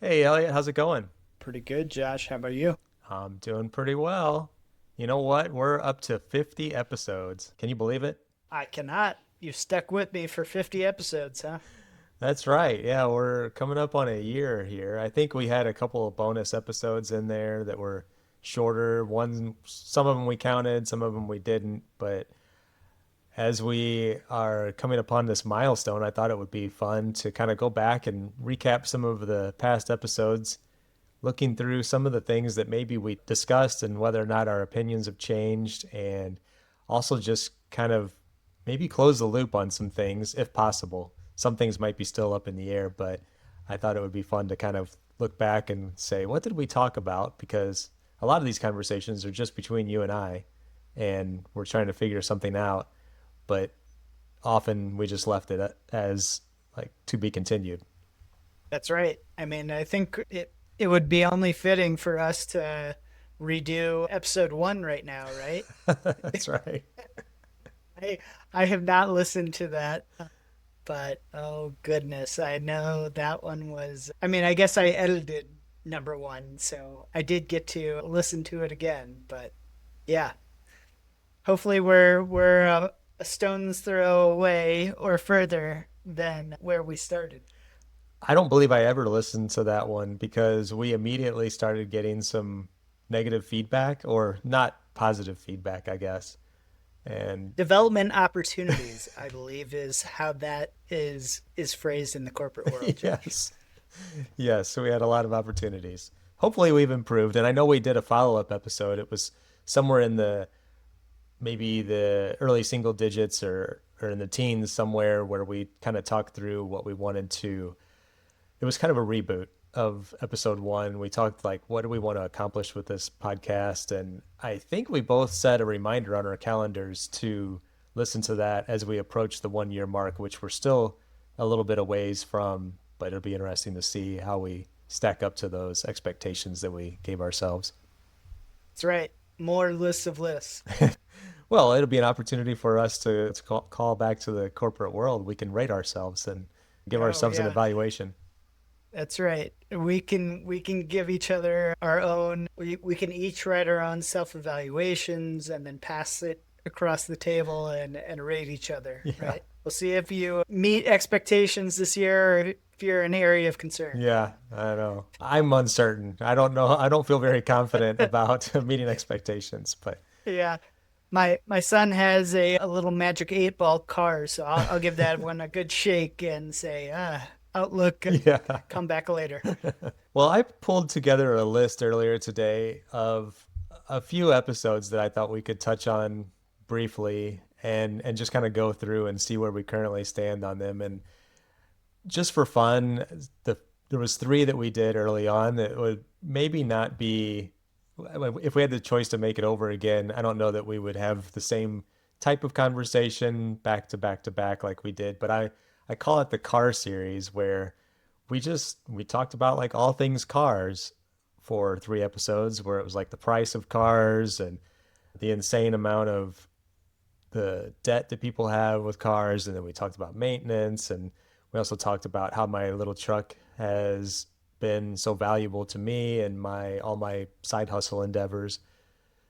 Hey Elliot, how's it going? Pretty good, Josh. How about you? I'm doing pretty well. You know what? We're up to 50 episodes. Can you believe it? I cannot. You've stuck with me for 50 episodes, huh? That's right. Yeah, we're coming up on a year here. I think we had a couple of bonus episodes in there that were shorter. Some of them we counted, some of them we didn't. But as we are coming upon this milestone, I thought it would be fun to kind of go back and recap some of the past episodes, looking through some of the things that maybe we discussed and whether or not our opinions have changed, and also just kind of maybe close the loop on some things if possible. Some things might be still up in the air, but I thought it would be fun to kind of look back and say, what did we talk about? Because a lot of these conversations are just between you and I, and we're trying to figure something out, but often we just left it as like to be continued. That's right. I mean, I think it would be only fitting for us to redo episode 1 right now, right? That's right. I I have not listened to that, but oh goodness, I know that one was I mean, I guess I edited number 1, so I did get to listen to it again, but yeah. Hopefully we're a stone's throw away or further than where we started. I don't believe I ever listened to that one because we immediately started getting some negative feedback, or not positive feedback, I guess. And Development opportunities, I believe, is how that is phrased in the corporate world, Josh. yes, yes, so we had a lot of opportunities. Hopefully we've improved. And I know we did a follow-up episode. It was somewhere in the maybe the early single digits, or in the teens somewhere, where we kind of talked through what we wanted to. It was kind of a reboot of episode one. We talked like, what do we want to accomplish with this podcast? And I think we both set a reminder on our calendars to listen to that as we approach the 1 year mark, which we're still a little bit a ways from, but it'll be interesting to see how we stack up to those expectations that we gave ourselves. That's right. More lists of lists. Well, it'll be an opportunity for us to call back to the corporate world. We can rate ourselves and give Oh ourselves an yeah. evaluation. That's right. We can give each other our own we can each write our own self-evaluations and then pass it across the table and rate each other, Yeah. right? We'll see if you meet expectations this year or if you're an area of concern. Yeah, I know. I'm uncertain. I don't know. I don't feel very confident about meeting expectations, but Yeah. My son has a little magic 8 ball car, so I'll give that one a good shake and say, outlook, yeah. come back later. Well, I pulled together a list earlier today of a few episodes that I thought we could touch on briefly, and just kind of go through and see where we currently stand on them. And just for fun, there was three that we did early on that would maybe not be, if we had the choice to make it over again, I don't know that we would have the same type of conversation back to back to back like we did. But I call it the car series, where we talked about like all things cars for 3 episodes, where it was like the price of cars and the insane amount of the debt that people have with cars. And then we talked about maintenance, and we also talked about how my little truck has been so valuable to me and my all my side hustle endeavors.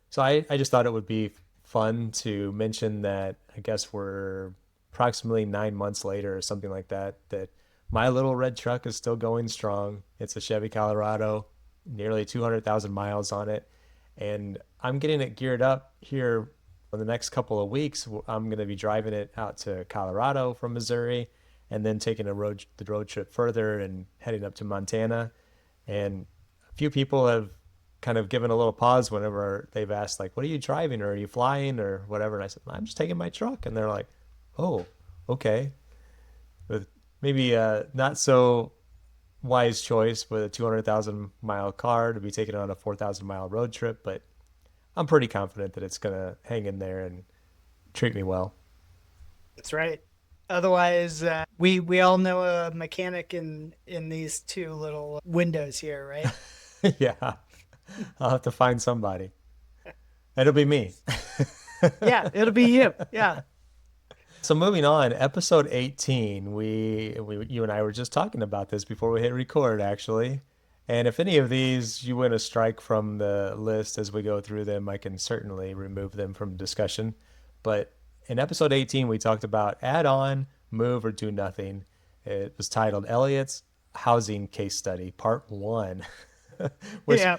So I just thought it would be fun to mention that I guess we're approximately 9 months later or something like that, that my little red truck is still going strong. It's a Chevy Colorado, nearly 200,000 miles on it. And I'm getting it geared up here in the next couple of weeks. I'm going to be driving it out to Colorado from Missouri, and then taking the road trip further and heading up to Montana. And a few people have kind of given a little pause whenever they've asked, like, what are you driving, or are you flying, or whatever? And I said, I'm just taking my truck. And they're like, oh, okay. With maybe a not so wise choice with a 200,000 mile car to be taken on a 4,000 mile road trip, but I'm pretty confident that it's going to hang in there and treat me well. That's right. Otherwise, we all know a mechanic in these two little windows here, right? Yeah, I'll have to find somebody. It'll be me. Yeah, it'll be you. Yeah. So moving on, episode 18, you and I were just talking about this before we hit record, actually. And if any of these you win a strike from the list as we go through them, I can certainly remove them from discussion. But in episode 18, we talked about add on, move, or do nothing. It was titled Elliot's Housing Case Study, Part One, which, Yeah,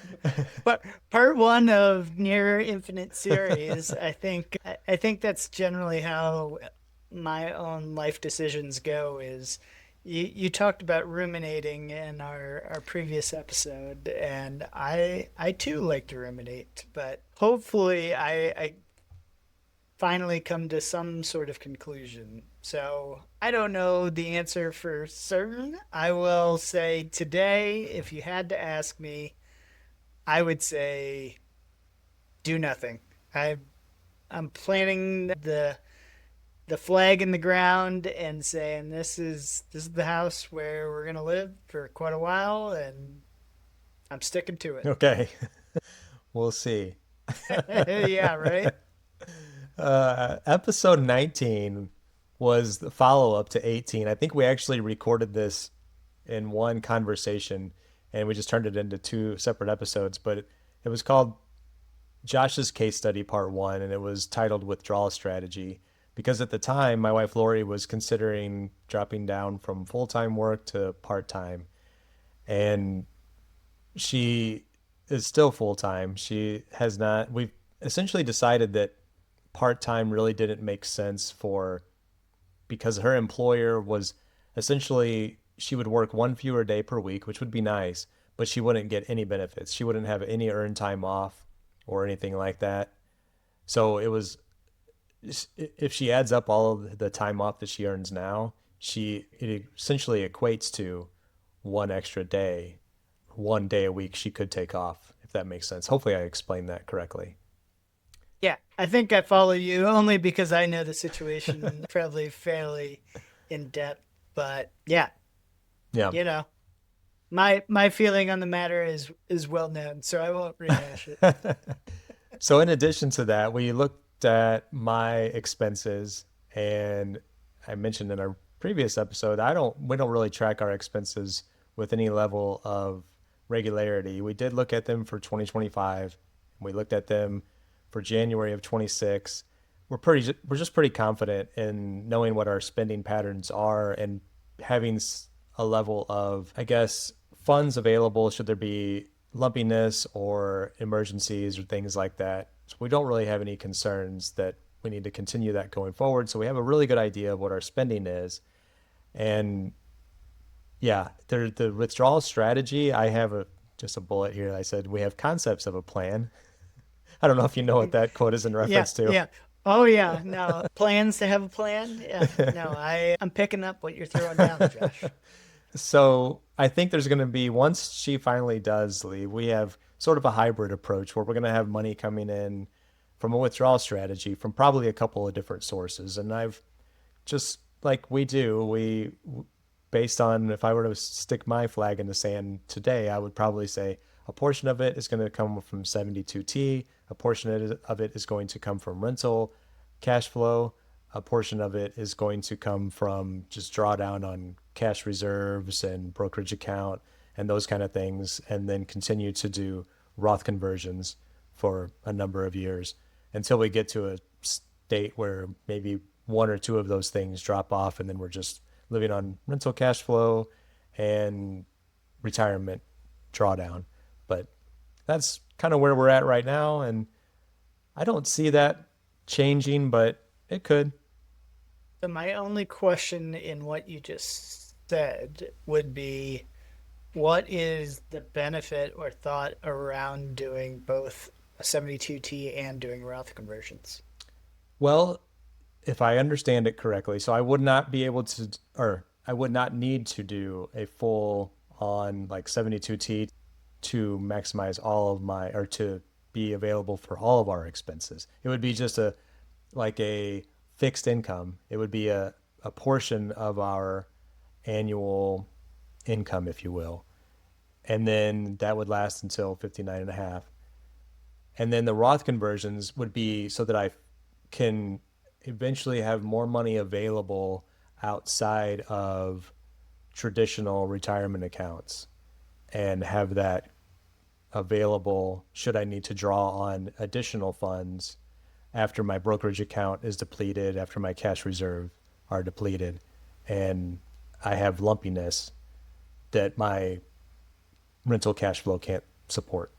but part one of near infinite series, I think that's generally how my own life decisions go. Is you talked about ruminating in our previous episode, and I too like to ruminate, but hopefully I finally come to some sort of conclusion. So I don't know the answer for certain. I will say today, if you had to ask me, I would say do nothing. I I'm planting the flag in the ground and saying this is the house where we're gonna live for quite a while, and I'm sticking to it. okay, we'll see. Yeah, right. Episode 19 was the follow up to 18. I think we actually recorded this in one conversation and we just turned it into two separate episodes, but it was called Josh's Case Study Part One and it was titled Withdrawal Strategy because at the time my wife Lori was considering dropping down from full time work to part time. And she is still full time. She has not, we've essentially decided that part time really didn't make sense for because her employer was essentially she would work one fewer day per week, which would be nice, but she wouldn't get any benefits. She wouldn't have any earned time off or anything like that. So it was if she adds up all of the time off that she earns now, she it essentially equates to one extra day, one day a week she could take off, if that makes sense. Hopefully I explained that correctly. Yeah, I think I follow you only because I know the situation probably fairly in depth. But yeah, Yeah. you know, my feeling on the matter is well known, so I won't rehash it. So in addition to that, we looked at my expenses and I mentioned in our previous episode, I don't we don't really track our expenses with any level of regularity. We did look at them for 2025. We looked at them for January of 26. We're just pretty confident in knowing what our spending patterns are and having a level of, I guess, funds available should there be lumpiness or emergencies or things like that. So we don't really have any concerns that we need to continue that going forward. So we have a really good idea of what our spending is. And yeah, the withdrawal strategy, I have a just a bullet here. I said we have concepts of a plan. I don't know if you know what that quote is in Yeah, reference to. yeah. Oh yeah, no plans to have a plan. Yeah, no, I'm picking up what you're throwing down, Josh. So I think there's going to be, once she finally does leave, we have sort of a hybrid approach where we're going to have money coming in from a withdrawal strategy from probably a couple of different sources. And I've just like we do, based on if I were to stick my flag in the sand today, I would probably say a portion of it is going to come from 72T, a portion of it is going to come from rental cash flow, a portion of it is going to come from just drawdown on cash reserves and brokerage account and those kind of things, and then continue to do Roth conversions for a number of years until we get to a state where maybe one or two of those things drop off and then we're just living on rental cash flow and retirement drawdown. But that's kind of where we're at right now. And I don't see that changing, but it could. So my only question in what you just said would be, what is the benefit or thought around doing both a 72T and doing Roth conversions? Well, if I understand it correctly, so I would not be able to, or I would not need to do a full on like 72T to maximize all of my, or to be available for all of our expenses. It would be just like a fixed income. It would be a portion of our annual income, if you will. And then that would last until 59 and a half. And then the Roth conversions would be so that I can eventually have more money available outside of traditional retirement accounts. and have that available should I need to draw on additional funds after my brokerage account is depleted, after my cash reserve are depleted, and I have lumpiness that my rental cash flow can't support.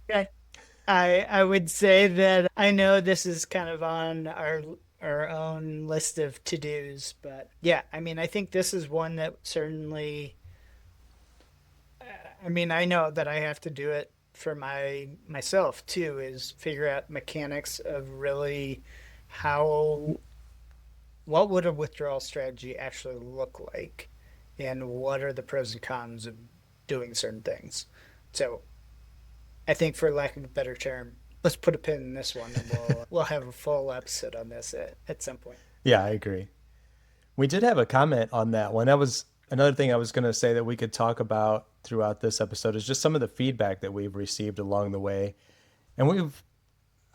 Okay. I would say that I know this is kind of on our own list of to-dos, but yeah, I mean, I think this is one that certainly, I mean, I know that I have to do it for myself too, is figure out mechanics of really how what would a withdrawal strategy actually look like and what are the pros and cons of doing certain things. So I think, for lack of a better term, let's put a pin in this one, and we'll have a full episode on this at some point. Yeah, I agree. We did have a comment on that one. That was another thing I was going to say that we could talk about throughout this episode is just some of the feedback that we've received along the way. And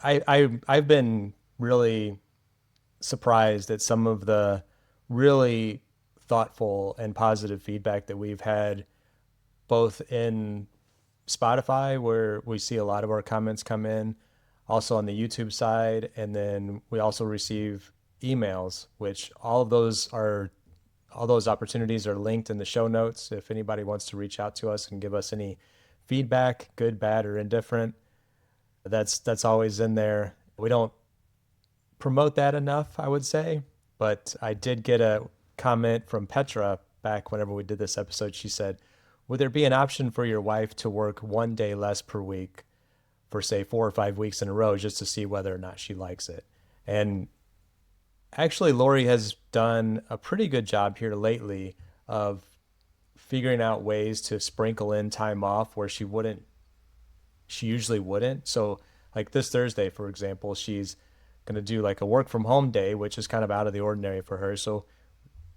I've been really surprised at some of the really thoughtful and positive feedback that we've had both in Spotify, where we see a lot of our comments come in, also on the YouTube side, and then we also receive emails, which all those opportunities are linked in the show notes. If anybody wants to reach out to us and give us any feedback, good, bad, or indifferent, that's always in there. We don't promote that enough, I would say, but I did get a comment from Petra back whenever we did this episode. She said, would there be an option for your wife to work 1 day less per week for, say, 4 or 5 weeks in a row just to see whether or not she likes it? And actually, Lori has done a pretty good job here lately of figuring out ways to sprinkle in time off where she usually wouldn't. So, like this Thursday, for example, she's going to do like a work from home day, which is kind of out of the ordinary for her. So,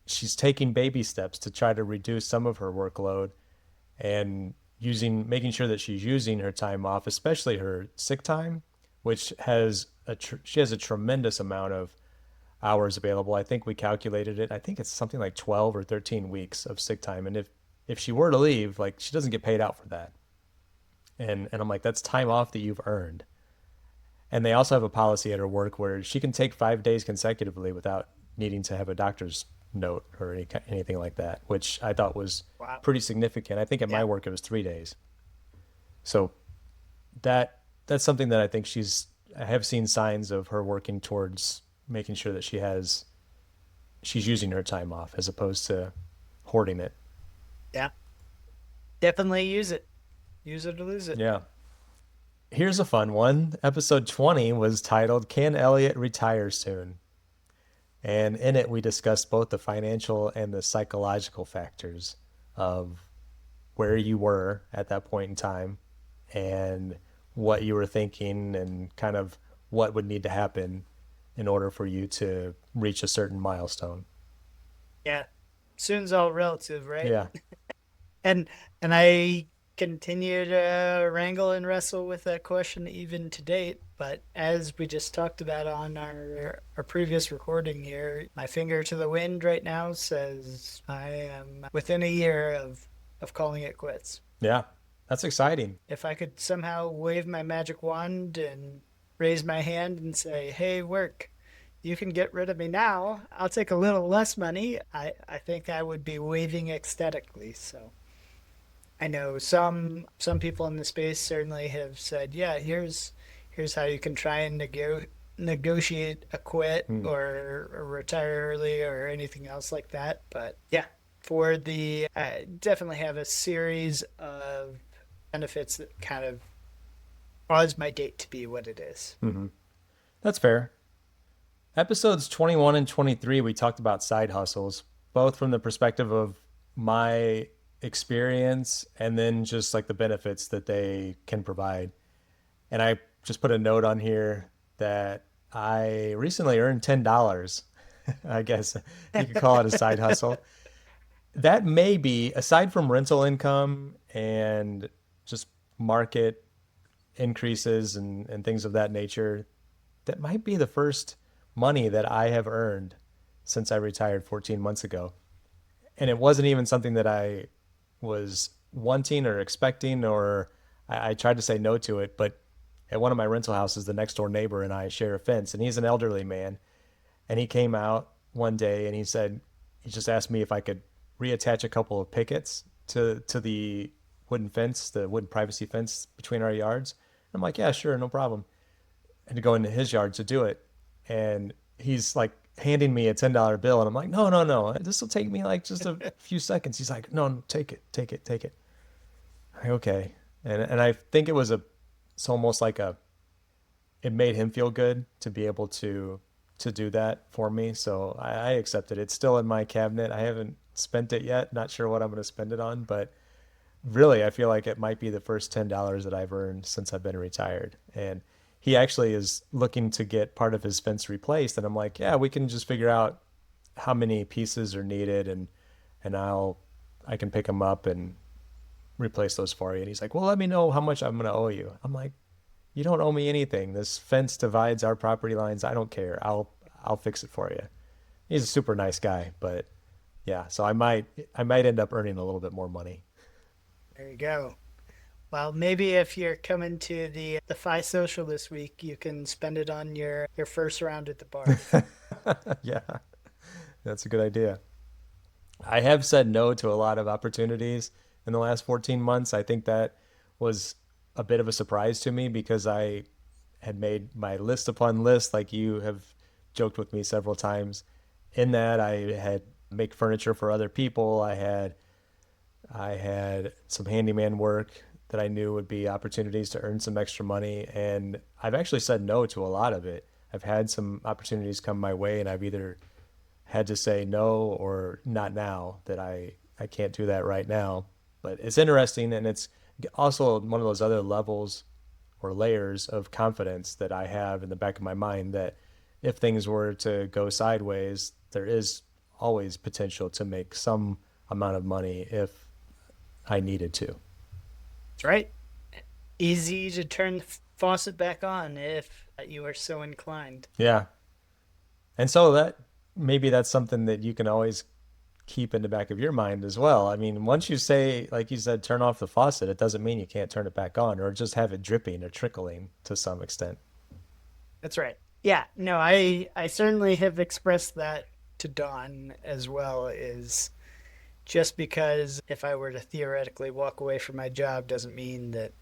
she's taking baby steps to try to reduce some of her workload and making sure that she's using her time off, especially her sick time, which she has a tremendous amount of hours available. I think we calculated it. I think it's something like 12 or 13 weeks of sick time. And if she were to leave, like she doesn't get paid out for that. And I'm like, that's time off that you've earned. And they also have a policy at her work where she can take 5 days consecutively without needing to have a doctor's note or anything like that, which I thought was Wow. pretty significant. I think at my Yeah. work it was 3 days. So that's something that I have seen signs of her working towards making sure that she's using her time off as opposed to hoarding it. Yeah. Definitely use it. Use it or lose it. Yeah. Here's a fun one. Episode 20 was titled Can Elliot Retire Soon? And in it, we discussed both the financial and the psychological factors of where you were at that point in time and what you were thinking and kind of what would need to happen in order for you to reach a certain milestone. Yeah. Soon's all relative, right? Yeah. And I continue to wrangle and wrestle with that question even to date. But as we just talked about on our previous recording here, my finger to the wind right now says I am within a year of calling it quits. Yeah. That's exciting. If I could somehow wave my magic wand and raise my hand and say, hey, work, you can get rid of me now. I'll take a little less money. I think I would be waving ecstatically. So I know some people in the space certainly have said, yeah, here's how you can try and negotiate a quit Hmm. or retire early or anything else like that. But yeah, for the I definitely have a series of benefits that kind of cause my date to be what it is. Mm-hmm. That's fair. Episodes 21 and 23, we talked about side hustles, both from the perspective of my experience and then just like the benefits that they can provide. And I just put a note on here that I recently earned $10. I guess you could call it a side hustle. That may be, aside from rental income and just market increases and things of that nature, that might be the first money that I have earned since I retired 14 months ago. And it wasn't even something that I was wanting or expecting, or I tried to say no to it. But at one of my rental houses, the next door neighbor and I share a fence, and he's an elderly man. And he came out one day and he said, he just asked me if I could reattach a couple of pickets to the wooden fence, the wooden privacy fence between our yards. I'm like, yeah, sure, no problem. And to go into his yard to do it. And he's like handing me a $10 bill. And I'm like, no, no, no. This will take me like just a few seconds. He's like, no, no, take it, take it, take it. I'm like, okay. And I think it's almost like it made him feel good to be able to do that for me. So I accepted it. It's still in my cabinet. I haven't spent it yet. Not sure what I'm going to spend it on, but really, I feel like it might be the first $10 that I've earned since I've been retired. And he actually is looking to get part of his fence replaced. And I'm like, yeah, we can just figure out how many pieces are needed, and I can pick them up and replace those for you. And he's like, well, let me know how much I'm going to owe you. I'm like, you don't owe me anything. This fence divides our property lines. I don't care. I'll fix it for you. He's a super nice guy, but yeah, so I might end up earning a little bit more money. There you go. Well, maybe if you're coming to the Phi Social this week, you can spend it on your first round at the bar. Yeah, that's a good idea. I have said no to a lot of opportunities in the last 14 months. I think that was a bit of a surprise to me because I had made my list upon list, like you have joked with me several times. In that, I had make furniture for other people. I had some handyman work that I knew would be opportunities to earn some extra money, and I've actually said no to a lot of it. I've had some opportunities come my way, and I've either had to say no or not now, that I can't do that right now. But it's interesting, and it's also one of those other levels or layers of confidence that I have in the back of my mind that if things were to go sideways, there is always potential to make some amount of money if I needed to. That's right. Easy to turn the faucet back on if you are so inclined. Yeah. And so that maybe that's something that you can always keep in the back of your mind as well. I mean, once you say, like you said, turn off the faucet, it doesn't mean you can't turn it back on or just have it dripping or trickling to some extent. That's right. Yeah, no, I certainly have expressed that to Dawn as well, is just because if I were to theoretically walk away from my job doesn't mean that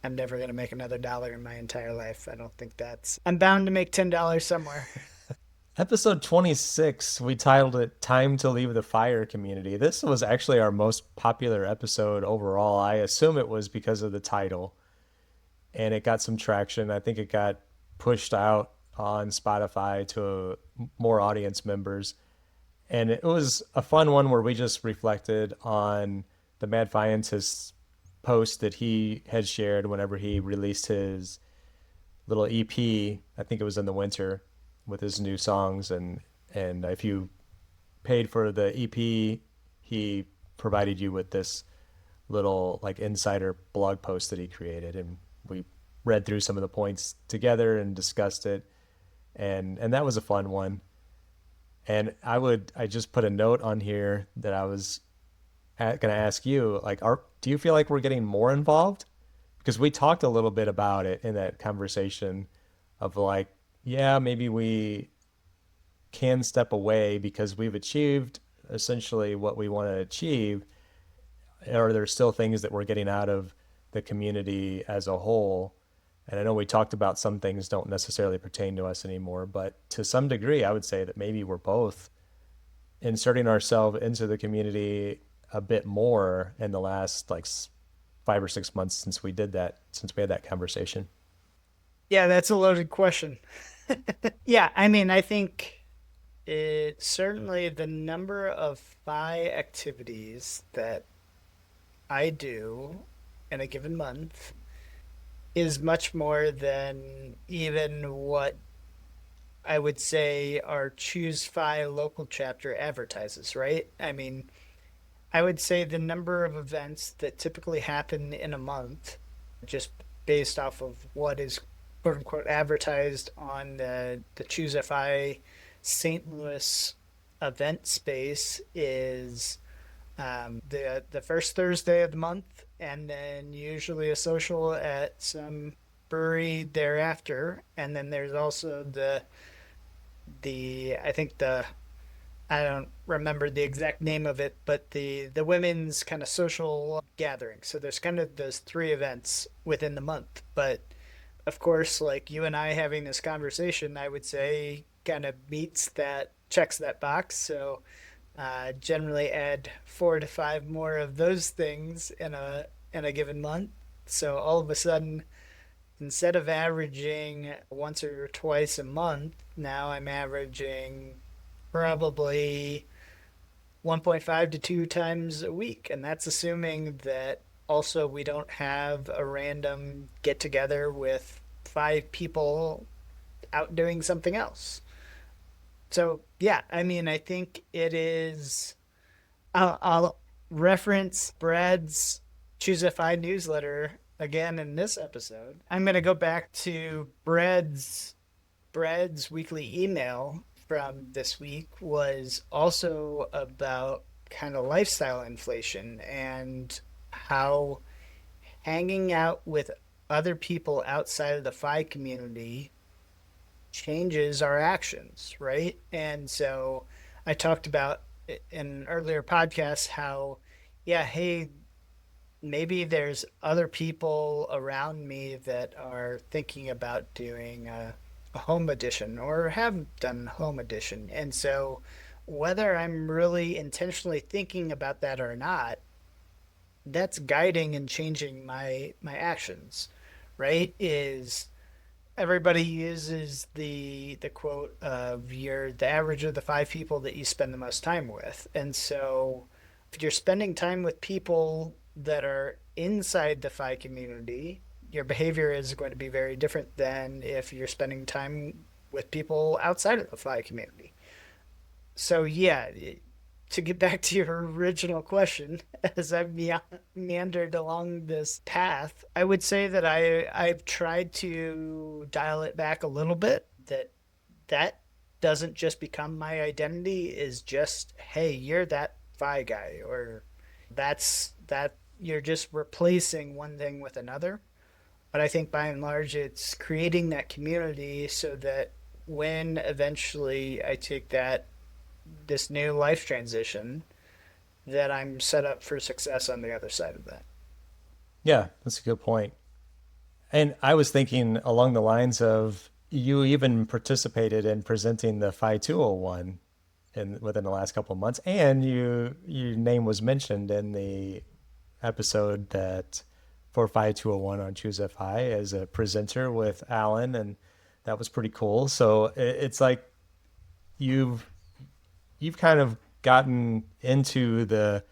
I'm never going to make another dollar in my entire life. I don't think that's. I'm bound to make $10 somewhere. Episode 26, we titled it Time to Leave the Fire Community. This was actually our most popular episode overall. I assume it was because of the title, and it got some traction. I think it got pushed out on Spotify to more audience members. And it was a fun one where we just reflected on the Mad Scientist's post that he had shared whenever he released his little EP. I think it was in the winter with his new songs, and if you paid for the EP, he provided you with this little like insider blog post that he created, and we read through some of the points together and discussed it, and that was a fun one. And I just put a note on here that I was going to ask you, like, do you feel like we're getting more involved? Because we talked a little bit about it in that conversation of like, yeah, maybe we can step away because we've achieved essentially what we want to achieve, or there's still things that we're getting out of the community as a whole. And I know we talked about some things don't necessarily pertain to us anymore, but to some degree, I would say that maybe we're both inserting ourselves into the community a bit more in the last like 5 or 6 months since we did that, since we had that conversation. Yeah, that's a loaded question. Yeah, I mean, I think it certainly the number of Phi activities that I do in a given month is much more than even what I would say our Choose Phi local chapter advertises, right? I mean, I would say the number of events that typically happen in a month, just based off of what is quote unquote advertised on the Choose FI St. Louis event space, is The first Thursday of the month, and then usually a social at some brewery thereafter. And then there's also the I think the I don't remember the exact name of it, but the women's kind of social gathering. So there's kind of those three events within the month. But of course, like you and I having this conversation, I would say kind of meets that checks that box. So generally add 4 to 5 more of those things in a given month. So all of a sudden, instead of averaging once or twice a month, now I'm averaging probably 1.5 to 2 times a week. And that's assuming that also we don't have a random get together with 5 people out doing something else. So, yeah, I mean, I think it is. I'll reference Brad's Choose FI newsletter again in this episode. I'm going to go back to Brad's weekly email from this week was also about kind of lifestyle inflation and how hanging out with other people outside of the FI community changes our actions, right? And so I talked about in earlier podcasts how, yeah, hey, maybe there's other people around me that are thinking about doing a home edition or have done home edition. And so whether I'm really intentionally thinking about that or not, that's guiding and changing my actions, right? Is everybody uses the quote of you're the average of the 5 people that you spend the most time with. And so if you're spending time with people that are inside the FI community, your behavior is going to be very different than if you're spending time with people outside of the FI community. So yeah, to get back to your original question, as I've meandered along this path, I would say that I've tried to dial it back a little bit. That doesn't just become my identity. Is just hey, you're that FI guy, or that you're just replacing one thing with another. But I think by and large, it's creating that community so that when eventually I take that this new life transition, that I'm set up for success on the other side of that. Yeah, that's a good point. And I was thinking along the lines of you even participated in presenting the Phi 201 within the last couple of months, and your name was mentioned in the episode that for Phi 201 on Choose FI as a presenter with Alan, and that was pretty cool. So it's like you've you've kind of gotten into the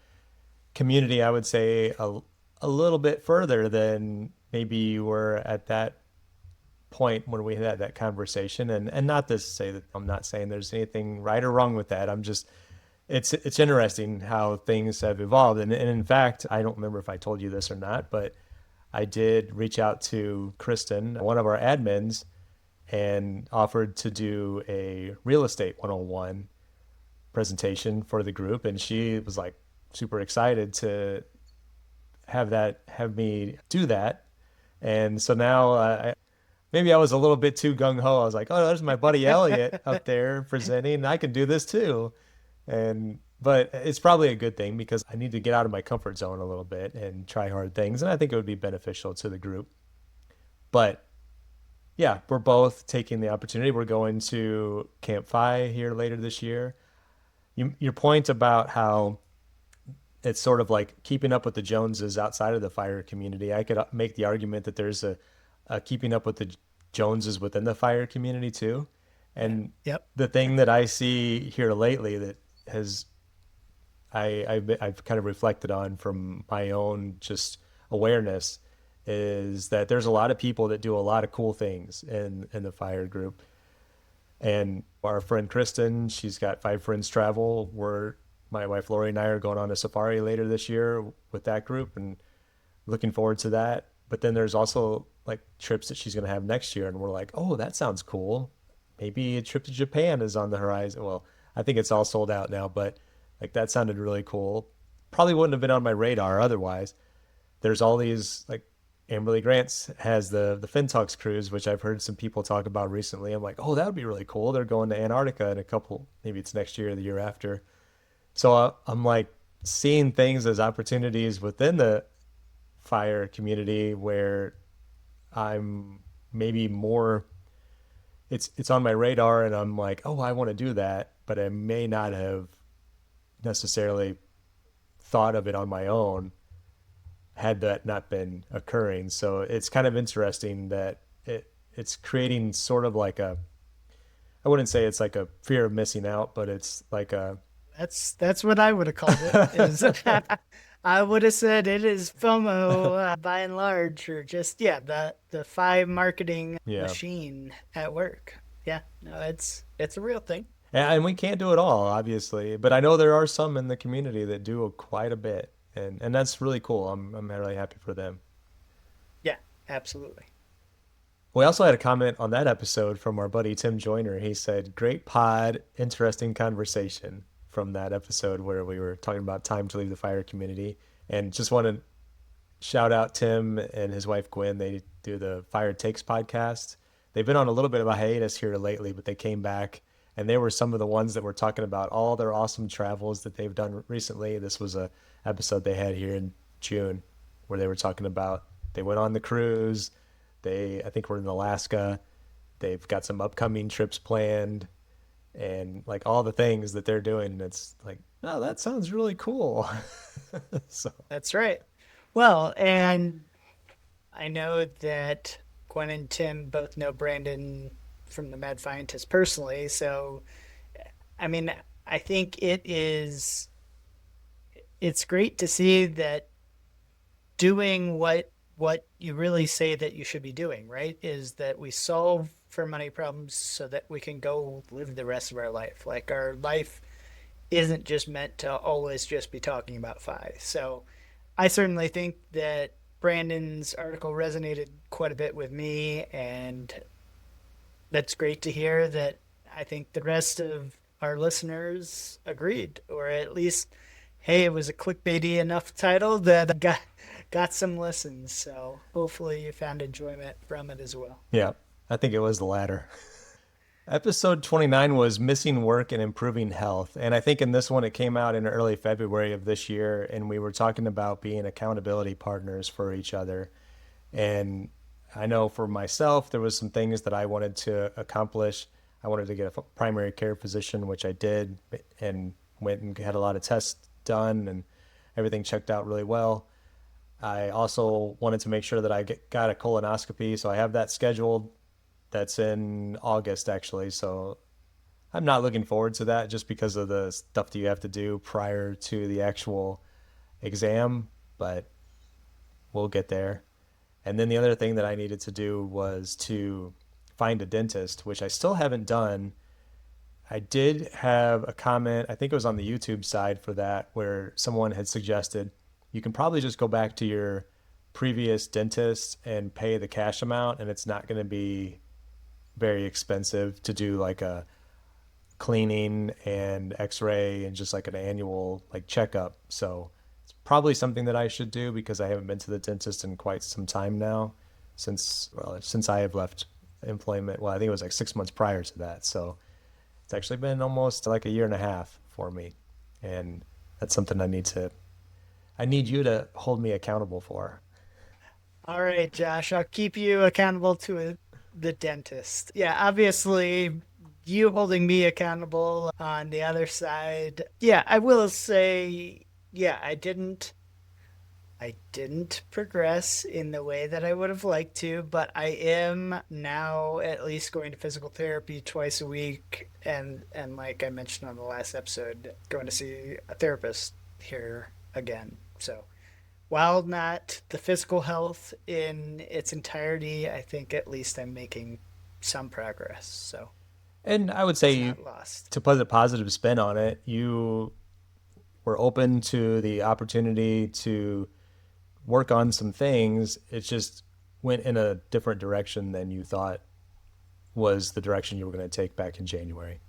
community, I would say, a little bit further than maybe you were at that point when we had that conversation. And not to say that I'm not saying there's anything right or wrong with that. I'm just it's interesting how things have evolved. And in fact, I don't remember if I told you this or not, but I did reach out to Kristen, one of our admins, and offered to do a real estate 101 presentation for the group, and she was like super excited to have me do that. And so now maybe I was a little bit too gung ho. I was like, oh, there's my buddy Elliot up there presenting. I can do this too. And but it's probably a good thing because I need to get out of my comfort zone a little bit and try hard things, and I think it would be beneficial to the group. But yeah, we're both taking the opportunity. We're going to Camp Fi here later this year. Your point about how it's sort of like keeping up with the Joneses outside of the fire community. I could make the argument that there's a keeping up with the Joneses within the fire community too. And Yep. the thing that I see here lately that has I've kind of reflected on from my own just awareness is that there's a lot of people that do a lot of cool things in the fire group. And our friend Kristen, she's got Five Friends Travel. My wife Lori and I are going on a safari later this year with that group and looking forward to that. But then there's also like trips that she's going to have next year. And we're like, oh, that sounds cool. Maybe a trip to Japan is on the horizon. Well, I think it's all sold out now, but like that sounded really cool. probably wouldn't have been on my radar otherwise. There's all these like Amberley Grants has the Fintalks cruise, which I've heard some people talk about recently. I'm like, oh, that would be really cool. They're going to Antarctica in a couple, maybe it's next year or the year after. So I'm like seeing things as opportunities within the fire community where I'm maybe more it's on my radar and I'm like, oh, I want to do that, but I may not have necessarily thought of it on my own had that not been occurring. So it's kind of interesting that it's creating sort of like a I wouldn't say it's like a fear of missing out, but it's like a That's what I would have called it. Is I would have said it is FOMO by and large, or just yeah, the five marketing yeah. machine at work. Yeah, no, it's a real thing. And we can't do it all, obviously, but I know there are some in the community that do quite a bit, and that's really cool. I'm really happy for them. Yeah, absolutely. We also had a comment on that episode from our buddy Tim Joyner. He said, "Great pod, interesting conversation." From that episode where we were talking about time to leave the fire community, and just want to shout out Tim and his wife Gwen. They do the Fire Takes podcast. They've been on a little bit of a hiatus here lately, but they came back and they were some of the ones that were talking about all their awesome travels that they've done recently. This was a episode they had here in June where they were talking about they went on the cruise. They I think we're in Alaska. They've got some upcoming trips planned and like all the things that they're doing. And it's like, oh, that sounds really cool. So That's right. Well, and I know that Gwen and Tim both know Brandon from the Mad Scientist personally, so I mean, I think it's great to see that doing what you really say that you should be doing, right? Is that we solve for money problems so that we can go live the rest of our life. Like our life isn't just meant to always just be talking about FI. So I certainly think that Brandon's article resonated quite a bit with me, and that's great to hear that I think the rest of our listeners agreed, or at least, hey, it was a clickbaity enough title that got some listens. So hopefully you found enjoyment from it as well. yeah, I think it was the latter. Episode 29 was missing work and improving health. And I think in this one, it came out in early February of this year. And we were talking about being accountability partners for each other. And I know for myself, there was some things that I wanted to accomplish. I wanted to get a primary care physician, which I did, and went and had a lot of tests done and everything checked out really well. I also wanted to make sure that got a colonoscopy. So I have that scheduled. That's in August, actually. So I'm not looking forward to that just because of the stuff that you have to do prior to the actual exam, but we'll get there. And then the other thing that I needed to do was to find a dentist, which I still haven't done. I did have a comment, I think it was on the YouTube side for that, where someone had suggested you can probably just go back to your previous dentist and pay the cash amount, and it's not going to be very expensive to do like a cleaning and x-ray and just like an annual like checkup. So it's probably something that I should do because I haven't been to the dentist in quite some time now since I have left employment. Well, I think it was like 6 months prior to that. So it's actually been almost like a year and a half for me. And that's something I need you to hold me accountable for. All right, Josh, I'll keep you accountable to the dentist. Yeah, obviously, you holding me accountable on the other side. Yeah, I will say, yeah, I didn't progress in the way that I would have liked to, but I am now at least going to physical therapy twice a week, and like I mentioned on the last episode, going to see a therapist here again. So while not the physical health in its entirety, I think at least I'm making some progress. So And I would it's say not lost. to put a positive spin on it, you were open to the opportunity to work on some things. It just went in a different direction than you thought was the direction you were going to take back in January.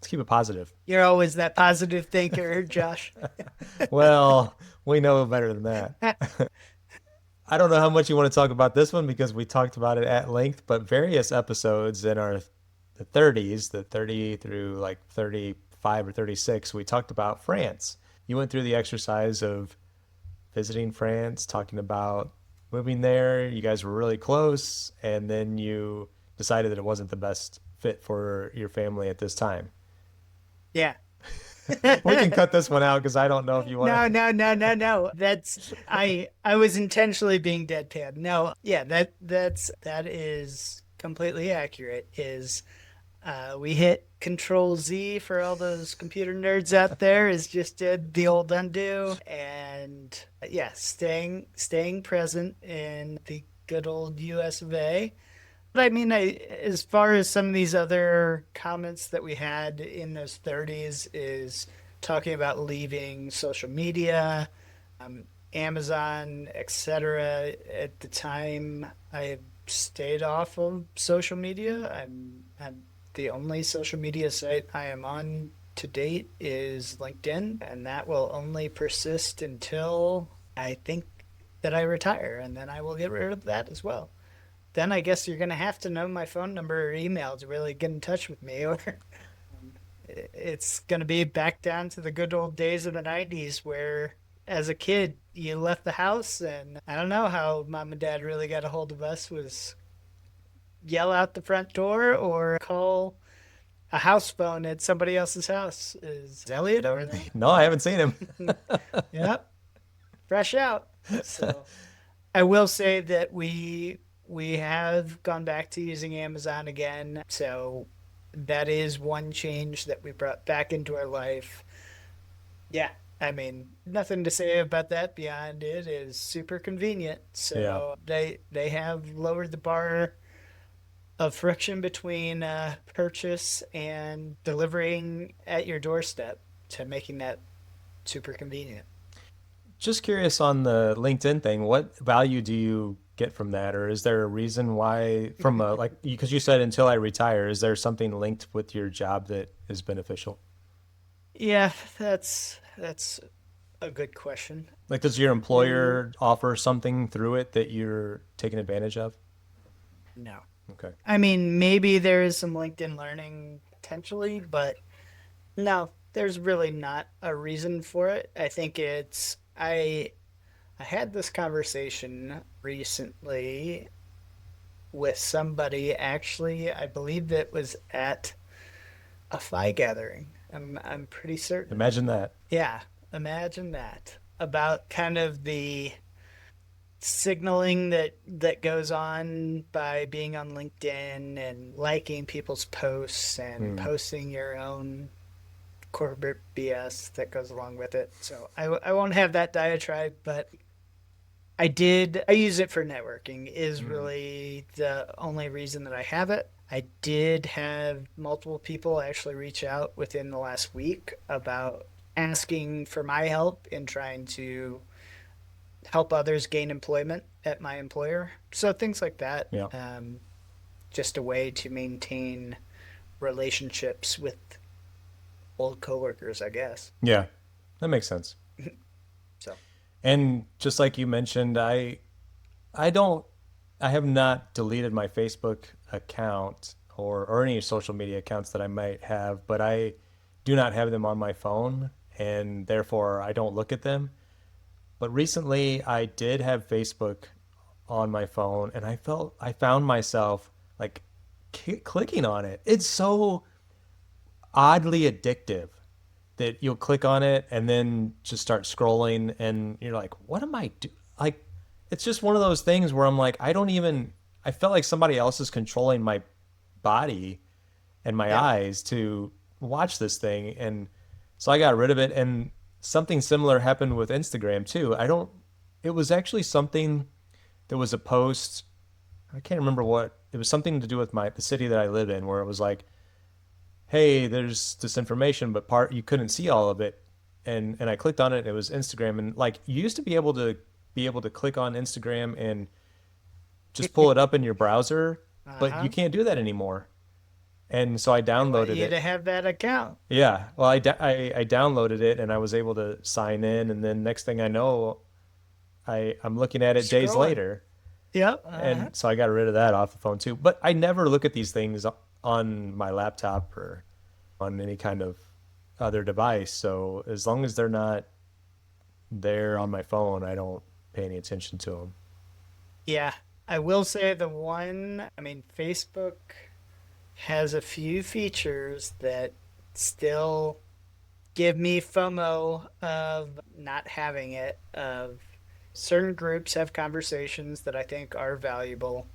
Let's keep it positive. You're always that positive thinker, Josh. Well, we know better than that. I don't know how much you want to talk about this one because we talked about it at length, but various episodes in our the 30s, the 30 through like 35 or 36, we talked about France. You went through the exercise of visiting France, talking about moving there. You guys were really close, and then you decided that it wasn't the best fit for your family at this time. Yeah. We can cut this one out because I don't know if you want No, to. no, no, no, no. That's I was intentionally being deadpan. No, yeah, that is completely accurate. Is we hit Control Z for all those computer nerds out there is just did the old undo and yeah, staying present in the good old US of A. But I mean, as far as some of these other comments that we had in those 30s is talking about leaving social media, um, Amazon, etc. At the time, I stayed off of social media. I'm the only social media site I am on to date is LinkedIn, and that will only persist until I think that I retire, and then I will get rid of that as well. Then I guess you're gonna have to know my phone number or email to really get in touch with me, or it's gonna be back down to the good old days of the '90s where, as a kid, you left the house, and I don't know how mom and dad really got a hold of us was yell out the front door or call a house phone at somebody else's house. Is Elliot over there? No, I haven't seen him. Yep, fresh out. So I will say that we have gone back to using Amazon again. So that is one change that we brought back into our life. Yeah, I mean, nothing to say about that beyond it is super convenient. Yeah. So they have lowered the bar of friction between purchase and delivering at your doorstep to making that super convenient. Just curious on the LinkedIn thing, what value do you get from that? Or is there a reason why, from a, like, because you said until I retire, is there something linked with your job that is beneficial? Yeah, that's a good question. Like, does your Mm, employer offer something through it that you're taking advantage of? no. Okay. I mean, maybe there is some LinkedIn learning potentially, but no, there's really not a reason for it. I think it's I had this conversation recently with somebody actually, I believe that was at a Phi gathering. I'm pretty certain. Imagine that. Yeah, imagine that. About kind of the signaling that goes on by being on LinkedIn and liking people's posts and Hmm. posting your own corporate BS that goes along with it. So I won't have that diatribe, but I use it for networking is Hmm. really the only reason that I have it. I did have multiple people actually reach out within the last week about asking for my help in trying to help others gain employment at my employer. So things like that. Yeah. Just a way to maintain relationships with old coworkers, I guess. Yeah. That makes sense. So And just like you mentioned, I don't I have not deleted my Facebook account or any social media accounts that I might have, but I do not have them on my phone and therefore I don't look at them. But recently I did have Facebook on my phone and I found myself like clicking on it. It's so oddly addictive that you'll click on it and then just start scrolling and you're like, what am I do? Like, it's just one of those things where I'm like, I felt like somebody else is controlling my body and my yeah, eyes to watch this thing. And so I got rid of it. And something similar happened with Instagram too. It was actually something that was a post. I can't remember what it was, something to do with the city that I live in, where it was like, hey, there's this information, but part you couldn't see all of it. And I clicked on it, and it was Instagram. And like you used to be able to click on Instagram and just pull it up in your browser, but you uh-huh. can't do that anymore. And so I They want downloaded you to it. have that account. Yeah. Well, I downloaded it and I was able to sign in. And then next thing I know, I'm looking at it days Scrolling. later. Yep. And so I got rid of that off the phone too. But I never look at these things on my laptop or on any kind of other device. So as long as they're not there on my phone, I don't pay any attention to them. Yeah. I will say the one, I mean, Facebook has a few features that still give me FOMO of not having it. Of certain groups have conversations that I think are valuable.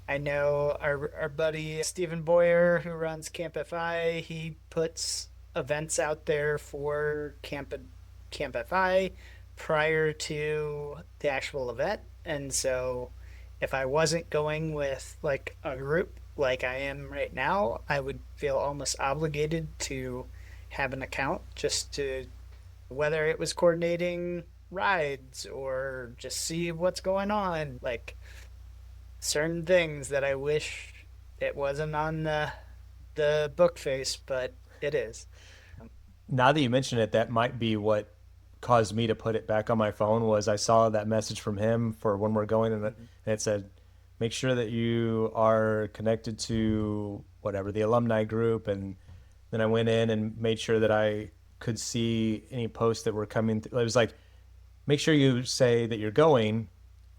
I know our buddy Stephen Boyer, who runs Camp FI, he puts events out there for Camp FI prior to the actual event. And so if I wasn't going with like a group like I am right now, I would feel almost obligated to have an account just to, whether it was coordinating rides or just see what's going on, like certain things that I wish it wasn't on the book face, but it is. Now that you mention it, that might be what caused me to put it back on my phone was I saw that message from him for when we're going and it said, make sure that you are connected to whatever, the alumni group. And then I went in and made sure that I could see any posts that were coming through. It was like, make sure you say that you're going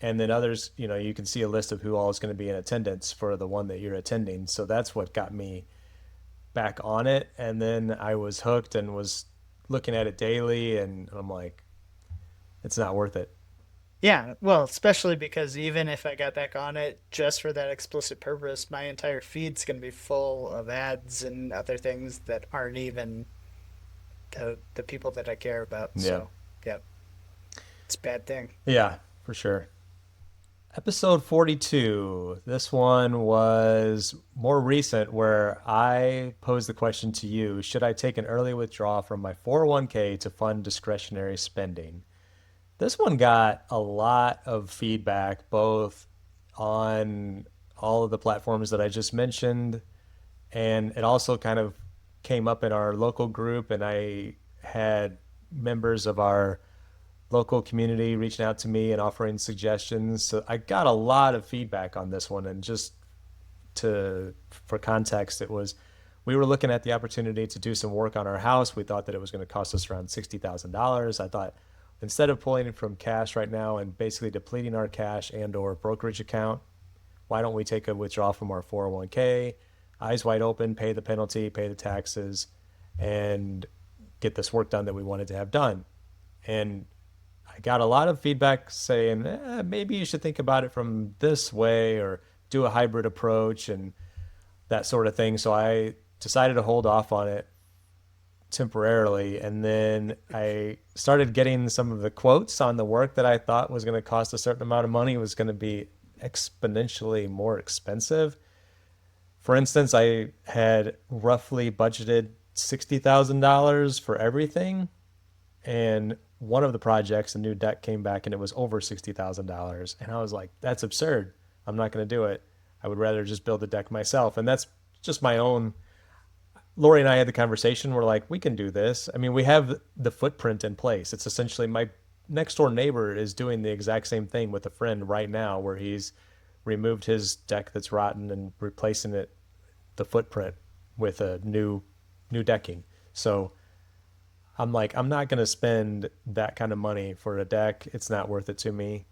and then others, you can see a list of who all is going to be in attendance for the one that you're attending. So that's what got me back on it. And then I was hooked and was looking at it daily. And I'm like, it's not worth it. Yeah, well, especially because even if I got back on it just for that explicit purpose, my entire feed's going to be full of ads and other things that aren't even the people that I care about. Yeah. So, yeah, it's a bad thing. Yeah, for sure. Episode 42. This one was more recent where I posed the question to you, should I take an early withdrawal from my 401k to fund discretionary spending? This one got a lot of feedback, both on all of the platforms that I just mentioned, and it also kind of came up in our local group, and I had members of our local community reaching out to me and offering suggestions. So I got a lot of feedback on this one, and just to for context, it was we were looking at the opportunity to do some work on our house. We thought that it was going to cost us around $60,000. I thought instead of pulling it from cash right now and basically depleting our cash and or brokerage account, why don't we take a withdrawal from our 401k, eyes wide open, pay the penalty, pay the taxes, and get this work done that we wanted to have done. And I got a lot of feedback saying, maybe you should think about it from this way or do a hybrid approach and that sort of thing. So I decided to hold off on it temporarily. And then I started getting some of the quotes on the work that I thought was going to cost a certain amount of money was going to be exponentially more expensive. For instance, I had roughly budgeted $60,000 for everything. And one of the projects, a new deck came back and it was over $60,000. And I was like, that's absurd. I'm not going to do it. I would rather just build the deck myself. And that's just my own. Lori and I had the conversation. We're like, we can do this. I mean, we have the footprint in place. It's essentially my next door neighbor is doing the exact same thing with a friend right now, where he's removed his deck that's rotten and replacing it, the footprint, with a new decking. So I'm like, I'm not going to spend that kind of money for a deck. It's not worth it to me.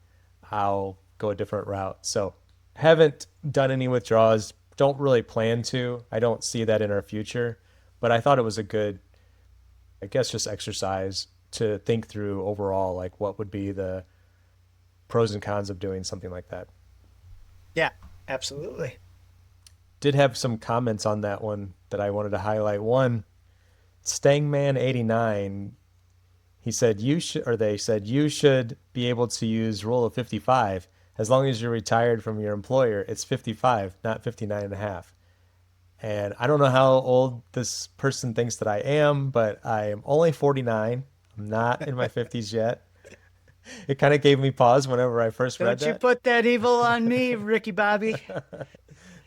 I'll go a different route. So haven't done any withdrawals. Don't really plan to. I don't see that in our future. But I thought it was a good, I guess, just exercise to think through overall, like what would be the pros and cons of doing something like that. Yeah, absolutely. Did have some comments on that one that I wanted to highlight. One, Stangman89, he said you should, or they said you should be able to use rule of 55. As long as you're retired from your employer, it's 55, not 59 and a half. And I don't know how old this person thinks that I am, but I am only 49. I'm not in my 50s yet. It kind of gave me pause whenever I first read Don't you that. put that evil on me, Ricky Bobby.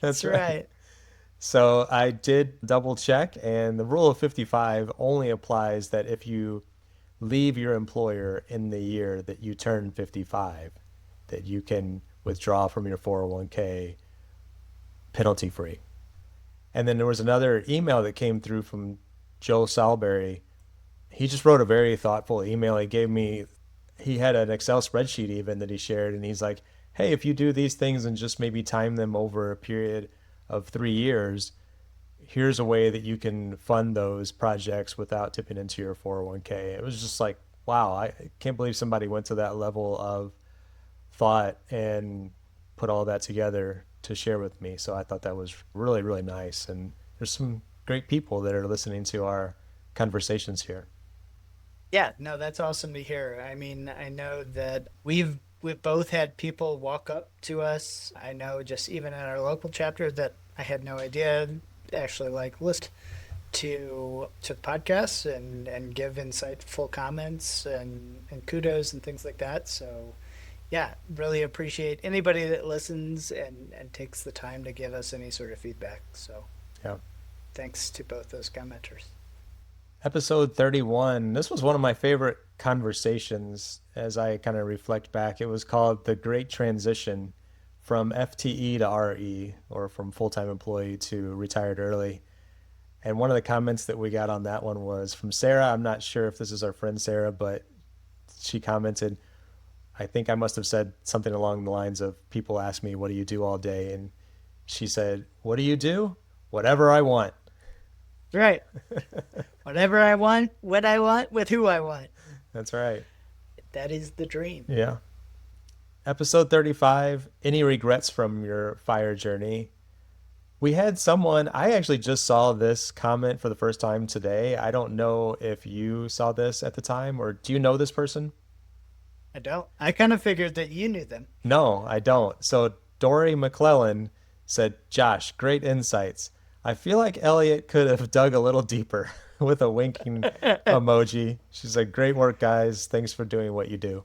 That's That's right. right. So I did double check, and the rule of 55 only applies that if you leave your employer in the year that you turn 55, that you can withdraw from your 401k penalty free. And then there was another email that came through from Joe Salberry. He just wrote a very thoughtful email. He had an Excel spreadsheet even that he shared, and he's like, hey, if you do these things and just maybe time them over a period of 3 years, here's a way that you can fund those projects without tipping into your 401k. It was just like, wow, I can't believe somebody went to that level of thought and put all that together to share with me. So I thought that was really, really nice. And there's some great people that are listening to our conversations here. Yeah, no, that's awesome to hear. I mean, I know that we've both had people walk up to us. I know just even in our local chapter that I had no idea actually like list to the podcasts and give insightful comments and kudos and things like that. So yeah, really appreciate anybody that listens and takes the time to give us any sort of feedback. So Yeah. thanks to both those commenters. Episode 31. This was one of my favorite conversations as I kind of reflect back. It was called The Great Transition from FTE to RE, or from full time employee to retired early. And one of the comments that we got on that one was from Sarah. I'm not sure if this is our friend Sarah, but she commented, I think I must have said something along the lines of, people ask me, what do you do all day? And she said, what do you do? Whatever I want. Right. Whatever I want, what I want, with who I want. That's right. That is the dream. Yeah. Episode 35. Any regrets from your fire journey? We had someone, I actually just saw this comment for the first time today. I don't know if you saw this at the time, or do you know this person? I don't. I kind of figured that you knew them. No, I don't. So Dory McClellan said, Josh, great insights. I feel like Elliot could have dug a little deeper with a winking emoji. She said, great work, guys. Thanks for doing what you do.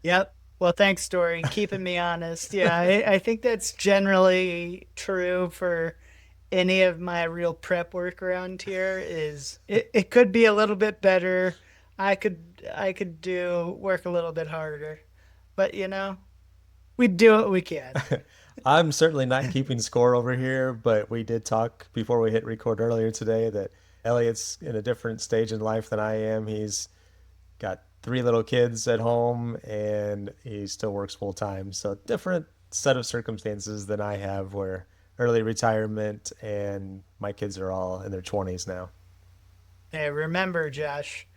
Yep. Well, thanks, Dory. Keeping me honest. Yeah, I think that's generally true for any of my real prep work around here. Is it could be a little bit better. I could do work a little bit harder. But we do what we can. I'm certainly not keeping score over here, but we did talk before we hit record earlier today that Elliot's in a different stage in life than I am. He's got three little kids at home and he still works full time. So different set of circumstances than I have, where early retirement and my kids are all in their 20s now. Hey, remember, Josh,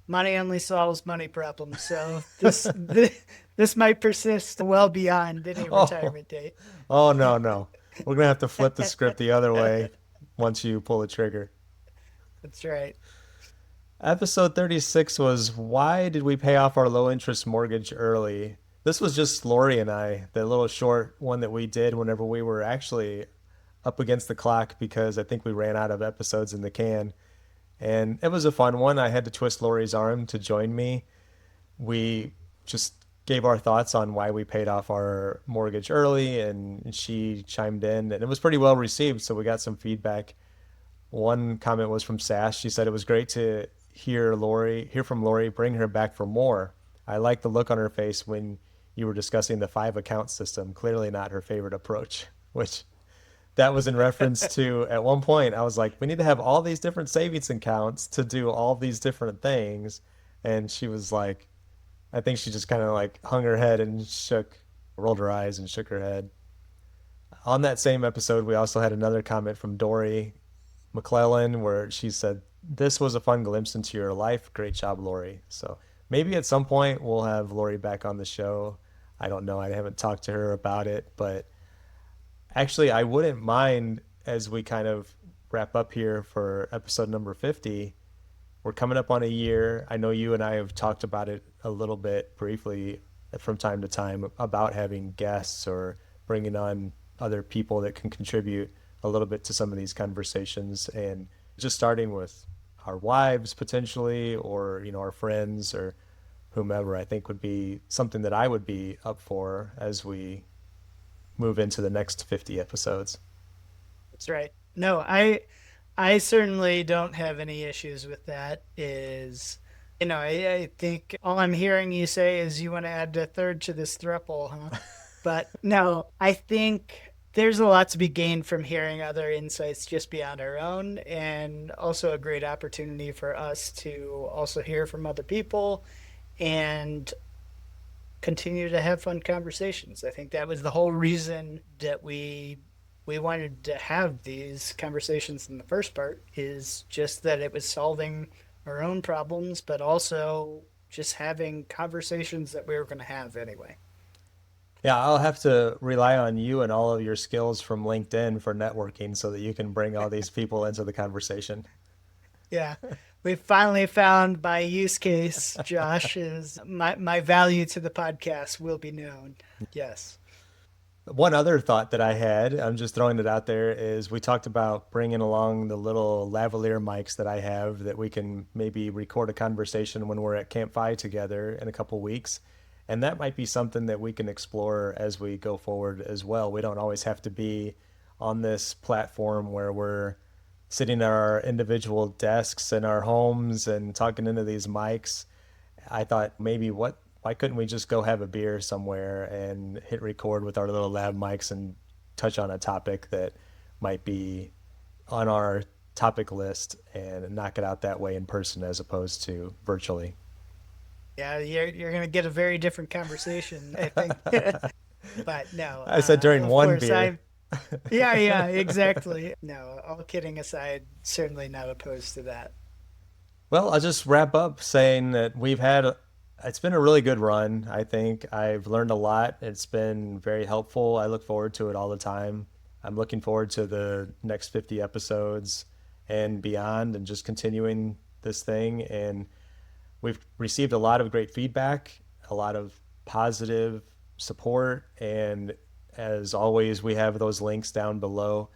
money only solves money problems. So this might persist well beyond any Oh, retirement date. oh no, no. We're gonna have to flip the script the other way once you pull the trigger. That's right. Episode 36 was, why did we pay off our low interest mortgage early? This was just Lori and I, the little short one that we did whenever we were actually up against the clock, because I think we ran out of episodes in the can. And it was a fun one. I had to twist Lori's arm to join me. We just gave our thoughts on why we paid off our mortgage early, and she chimed in, and it was pretty well received. So we got some feedback. One comment was from Sash. She said it was great to hear from Lori, bring her back for more. I like the look on her face when you were discussing the 5 account system. Clearly not her favorite approach, which that was in reference to, at one point I was like, we need to have all these different savings accounts to do all these different things. And she was like, I think she just kind of like hung her head and rolled her eyes and shook her head. On that same episode, we also had another comment from Dory McClellan where she said, this was a fun glimpse into your life. Great job, Lori. So maybe at some point we'll have Lori back on the show. I don't know. I haven't talked to her about it, but actually, I wouldn't mind, as we kind of wrap up here for episode number 50. We're coming up on a year. I know you and I have talked about it a little bit briefly from time to time about having guests or bringing on other people that can contribute a little bit to some of these conversations, and just starting with our wives potentially, or our friends or whomever, I think would be something that I would be up for as we move into the next 50 episodes. That's right. No, I certainly don't have any issues with that. I think all I'm hearing you say is you want to add a third to this thruple, huh? But no, I think there's a lot to be gained from hearing other insights just beyond our own, and also a great opportunity for us to also hear from other people and continue to have fun conversations. I think that was the whole reason that we wanted to have these conversations in the first part, is just that it was solving our own problems, but also just having conversations that we were going to have anyway. Yeah, I'll have to rely on you and all of your skills from LinkedIn for networking so that you can bring all these people into the conversation. Yeah. We finally found my use case, Josh, is my value to the podcast will be known. Yes. One other thought that I had, I'm just throwing it out there, is we talked about bringing along the little lavalier mics that I have that we can maybe record a conversation when we're at Camp Fi together in a couple weeks. And that might be something that we can explore as we go forward as well. We don't always have to be on this platform where we're sitting at our individual desks in our homes and talking into these mics. I thought maybe why couldn't we just go have a beer somewhere and hit record with our little lab mics and touch on a topic that might be on our topic list and knock it out that way in person as opposed to virtually. Yeah, you're going to get a very different conversation, I think. But no, I said during of one course, beer. yeah, exactly. No, all kidding aside, certainly not opposed to that. Well, I'll just wrap up saying that it's been a really good run. I think I've learned a lot. It's been very helpful. I look forward to it all the time. I'm looking forward to the next 50 episodes and beyond and just continuing this thing. And we've received a lot of great feedback, a lot of positive support. And as always, we have those links down below.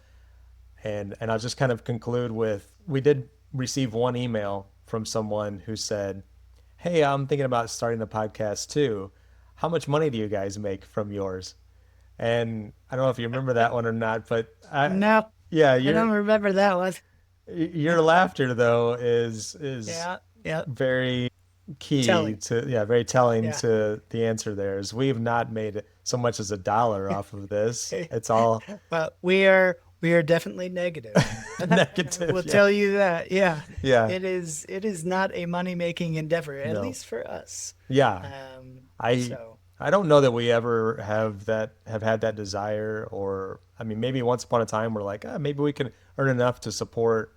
And I'll just kind of conclude with we did receive one email from someone who said, "Hey, I'm thinking about starting a podcast too. How much money do you guys make from yours?" And I don't know if you remember that one or not, but No, yeah, I don't remember that one. your laughter though is Yeah, yeah, very key telling. to, yeah, very telling Yeah. to the answer there is we've not made so much as a dollar off of this. It's all But we are definitely negative. negative. We'll Yeah. tell you that. Yeah. Yeah. It is not a money-making endeavor, at No. least for us. Yeah. I So I don't know that we ever have had that desire, or I mean maybe once upon a time we're like, maybe we can earn enough to support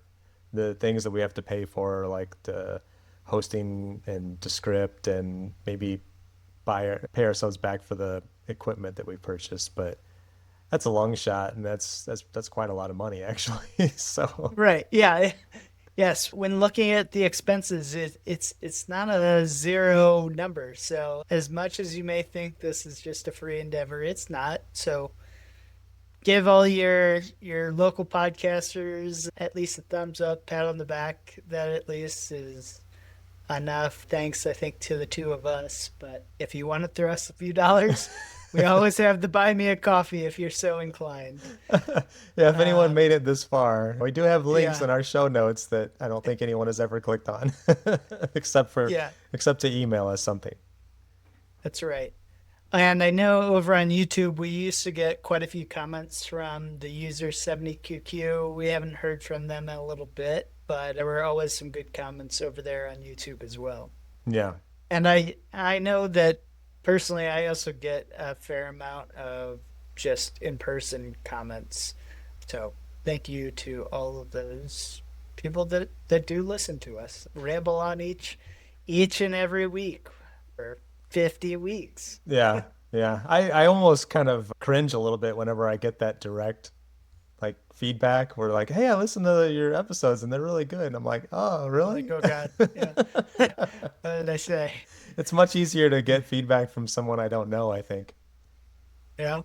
the things that we have to pay for, like the hosting and Descript, and maybe pay ourselves back for the equipment that we purchased. But that's a long shot, and that's quite a lot of money actually. So right. Yeah. Yes, when looking at the expenses, it's not a zero number. So as much as you may think this is just a free endeavor, it's not. So give all your local podcasters at least a thumbs up, pat on the back. That at least is enough. Thanks, I think, to the two of us. But if you want to throw us a few dollars, we always have the buy me a coffee if you're so inclined. yeah, if anyone made it this far, we do have links Yeah, in our show notes that I don't think anyone has ever clicked on, except for yeah, except to email us something. that's right. And I know over on YouTube, we used to get quite a few comments from the user 70QQ. We haven't heard from them in a little bit, but there were always some good comments over there on YouTube as well. Yeah. And I know that personally, I also get a fair amount of just in-person comments. So thank you to all of those people that do listen to us ramble on each and every week for 50 weeks. Yeah. Yeah. I almost kind of cringe a little bit whenever I get that direct like feedback where like, "Hey, I listened to your episodes and they're really good." And I'm like, "Oh, Like, really?" oh God, yeah. What did I say? It's much easier to get feedback from someone I don't know, I think. Yeah,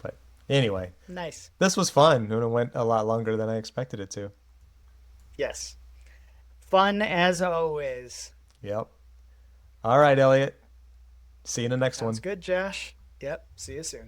But anyway, nice. this was fun and it went a lot longer than I expected it to. Yes, fun as always. Yep. All right, Elliot. See you in the next Sounds one. good, Josh. Yep. See you soon.